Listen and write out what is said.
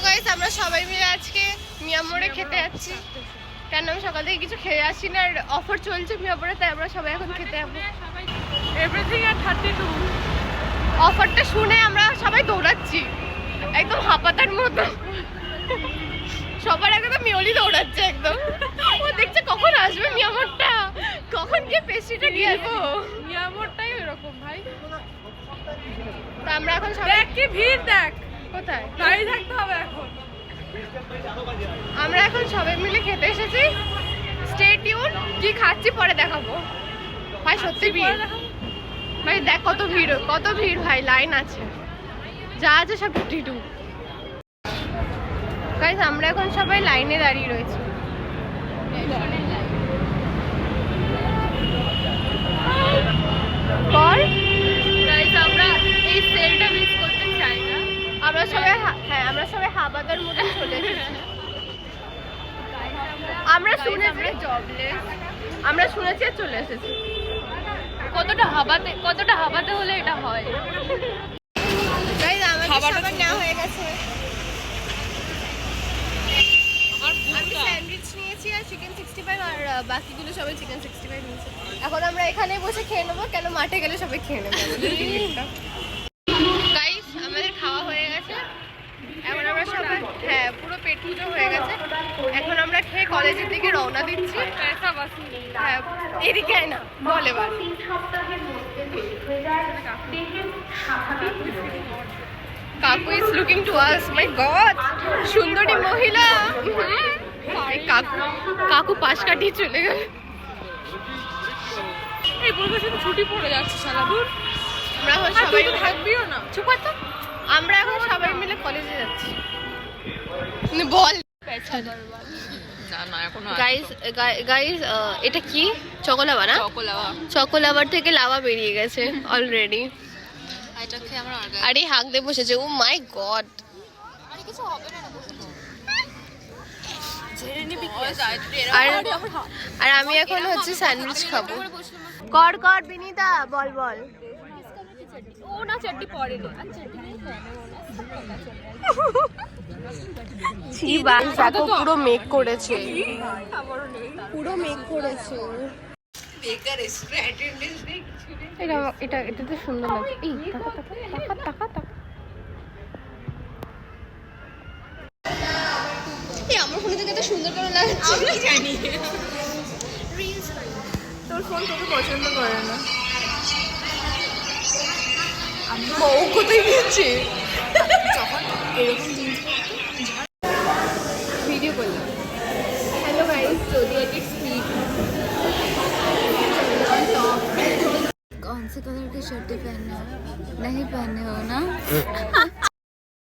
Guys আমরা সবাই মিলে আজকে মিয়ামোরে খেতে যাচ্ছি। কেন আমি সকাল থেকে কিছু খেয়ে আসি না, আর অফার চলছে মিয়ামোরে, তাই আমরা সবাই এখন খেতে যাবো। এভরিথিং এট 32 অফারটা শুনে আমরা সবাই দৌড়াচ্ছি একদম হাঁপাতার মতো। সবার আগে তো মিওলি দৌড়াচ্ছে একদম, ও দেখছে কখন আসবে মিয়ামোরটা, কখন গিয়ে পেস্ট্রিটা গিলবো। মিয়ামোরটাই এরকম ভাই। তো আমরা এখন সবাই দেখ কি ভিড়, দেখ কোথায় দাঁড়িয়ে থাকতে হবে এখন। আমরা এখন সবাই মিলে খেতে এসেছি। স্টে টিউন, কি খাচ্ছি পরে দেখাবো। ভাই সত্যি ভিড় ভাই, দেখ কত ভিড় ভাই, লাইন আছে, যা আছে সব 52। গাইস আমরা এখন সবাই লাইনে দাঁড়িয়ে রয়েছি। পর গাইস আমরা এই সেলটা মিস করতে চাই না। আমরা সবাই হাবাদার মধ্যে চলে এসেছি। আমরা শুনেছি আর চলে এসেছি। কতটা হাবাতে হলে এটা হয়। গাইস আমাদের সবার নেওয়া হয়ে গেছে। আমি স্যান্ডউইচ নিয়েছি আর চিকেন 65, আর বাকিগুলো সবাই চিকেন 65 নিয়েছে। এখন আমরা এখানে বসে খেয়ে নেবো, কেন মাঠে গেলে সবাই খেয়ে নেবো। গাইস আমাদের খাওয়া হয়ে গেছে, এখন আমরা সবাই পুরো পেট পুজো হয়ে গেছে। এখন আমরা খেয়ে কলেজের দিকে রওনা দিচ্ছি। হ্যাঁ এদিকে আয় না, বল এবার। কাকু is looking to us, my god, সুন্দরী মহিলা। কাকু পাশ কাটিয়ে চলে গেল। এই বলবো শুধু ছুটি পড়ে যাচ্ছে শালা দূর। আমরা এখন সবাই থাকবিও না, চুপ কর তো। আমরা এখন সবাই মিলে কলেজে যাচ্ছি। বল গাইস এটা কি চকোলাভা না? চকোলাভার থেকে লাভা বেরিয়ে গেছে অলরেডি। আরে হাঁক দিয়ে বসেছে। ও মাই গড, আর আমি এখন হচ্ছে স্যান্ডউইচ খাবো। কর বিনীতা, বল ও না চাটনি পড়ে না। পুরো মেক করেছে, এটা তো সুন্দর লাগছে। এই টাকা আমার ফোনে থেকে এত সুন্দর করে লাগছে। আমি জানি তোর ফোন তোকে পছন্দ করে না। বউ কোথায় গেছে? যখন এরকম জিনিস ভিডিও করলাম। हेलो गाइस, जोडी एडिट स्पीड। कौन से कलर की शर्ट पहने हो? नहीं पहने हो ना?